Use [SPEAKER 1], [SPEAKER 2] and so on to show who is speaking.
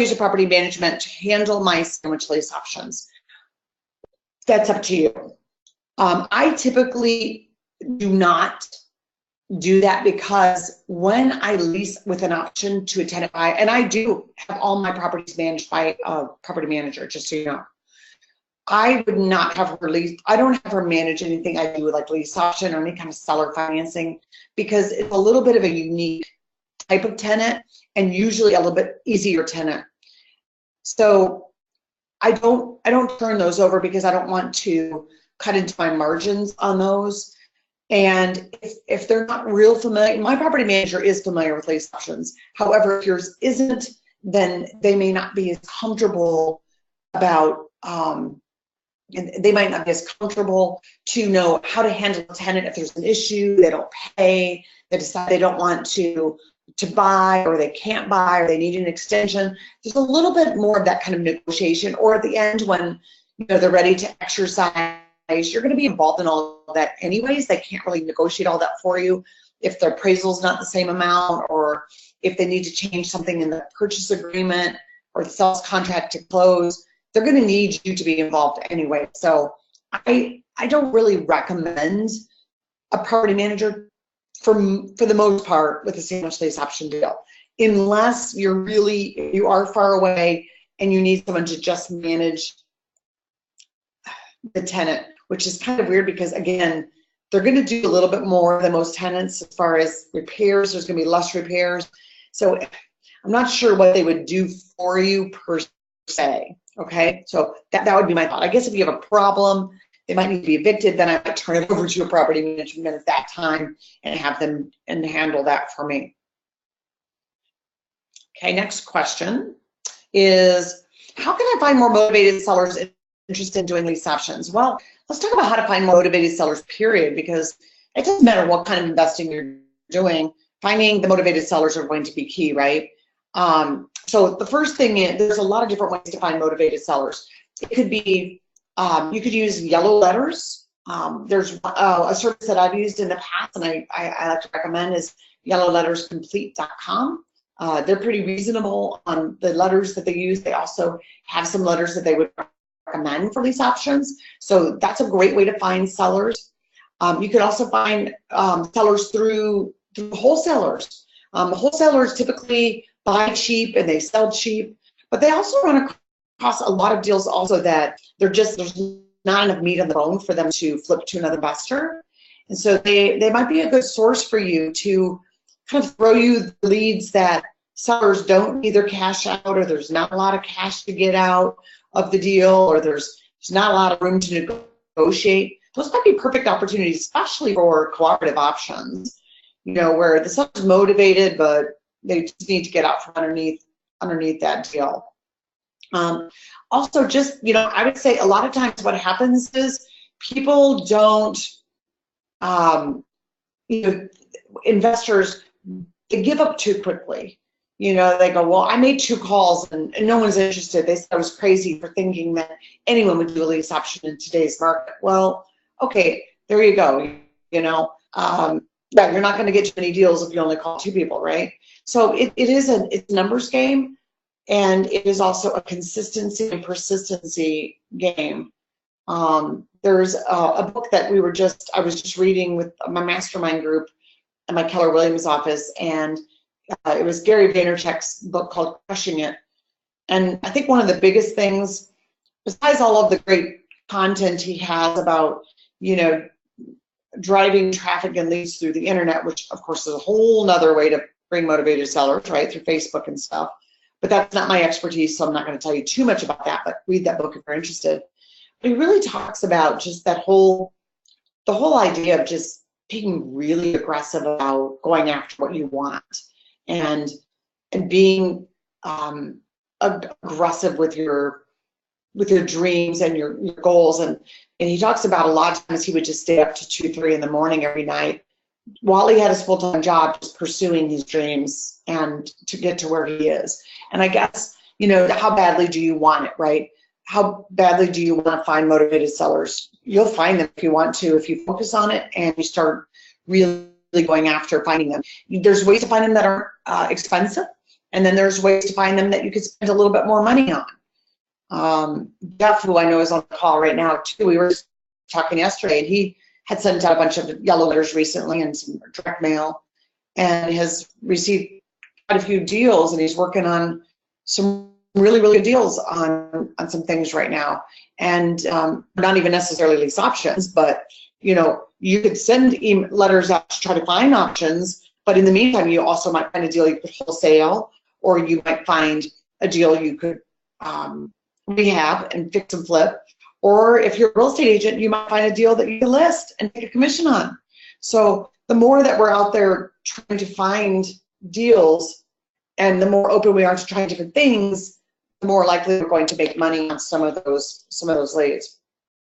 [SPEAKER 1] use a property management to handle my sandwich lease options. That's up to you. I typically do not do that because when I lease with an option to a tenant buy, and I do have all my properties managed by a property manager, just so you know, I would not have her lease. I don't have her manage anything I do with like lease option or any kind of seller financing, because it's a little bit of a unique type of tenant and usually a little bit easier tenant. So I don't turn those over because I don't want to cut into my margins on those. And if they're not real familiar, my property manager is familiar with lease options. However, if yours isn't, then they may not be as comfortable about, and they might not be as comfortable to know how to handle a tenant if there's an issue, they don't pay, they decide they don't want to buy, or they can't buy, or they need an extension. There's a little bit more of that kind of negotiation, or at the end when they're ready to exercise, you're going to be involved in all of that anyways. They can't really negotiate all that for you if the appraisal is not the same amount, or if they need to change something in the purchase agreement or the sales contract to close. They're going to need you to be involved anyway. So I don't really recommend a property manager for the most part with a sandwich lease option deal, unless you are far away and you need someone to just manage the tenant, which is kind of weird because, again, they're going to do a little bit more than most tenants as far as repairs. There's going to be less repairs. So I'm not sure what they would do for you per se. Okay, so that would be my thought. I guess if you have a problem, they might need to be evicted, then I might turn it over to a property management at that time and have them handle that for me. Okay, next question is, how can I find more motivated sellers interested in doing lease options? Well, let's talk about how to find motivated sellers, period, because it doesn't matter what kind of investing you're doing, finding the motivated sellers are going to be key, right? So the first thing is, there's a lot of different ways to find motivated sellers. It could be, you could use yellow letters. There's a service that I've used in the past, and I like to recommend, is yellowletterscomplete.com. They're pretty reasonable on the letters that they use. They also have some letters that they would recommend for lease options. So that's a great way to find sellers. You could also find sellers through wholesalers. Wholesalers typically buy cheap and they sell cheap, but they also run across a lot of deals also that there's not enough meat on the bone for them to flip to another investor. And so they might be a good source for you to kind of throw you the leads that sellers don't either cash out, or there's not a lot of cash to get out of the deal, or there's not a lot of room to negotiate. Those might be perfect opportunities, especially for cooperative options, where the seller's motivated, but they just need to get out from underneath that deal. Also, just, I would say a lot of times what happens is people don't, investors, they give up too quickly. They go, well, I made 2 calls and no one's interested. They said I was crazy for thinking that anyone would do a lease option in today's market. Well, okay, there you go. But you're not going to get too many deals if you only call 2 people, right? So it's a numbers game, and it is also a consistency and persistency game. There's a book that I was just reading with my mastermind group at my Keller Williams office, and it was Gary Vaynerchuk's book called Crushing It. And I think one of the biggest things, besides all of the great content he has about, driving traffic and leads through the internet, which of course is a whole nother way to bring motivated sellers, right, through Facebook and stuff. But that's not my expertise, so I'm not going to tell you too much about that, but read that book if you're interested. But he really talks about just the whole idea of just being really aggressive about going after what you want, and being aggressive with your dreams and your goals. And he talks about a lot of times he would just stay up to 2, 3 in the morning every night while he had his full-time job, just pursuing his dreams and to get to where he is. And I guess, how badly do you want it, right? How badly do you want to find motivated sellers? You'll find them if you want to, if you focus on it and you start really going after finding them. There's ways to find them that are expensive. And then there's ways to find them that you could spend a little bit more money on. Jeff, who I know is on the call right now too, we were talking yesterday, and he had sent out a bunch of yellow letters recently and some direct mail, and has received quite a few deals, and he's working on some really good deals on some things right now. And not even necessarily lease options, but you know, you could send letters out to try to find options, but in the meantime, you also might find a deal you could wholesale, or you might find a deal you could rehab and fix and flip. Or if you're a real estate agent, you might find a deal that you can list and take a commission on. So the more that we're out there trying to find deals, and the more open we are to trying different things, the more likely we're going to make money on some of those leads.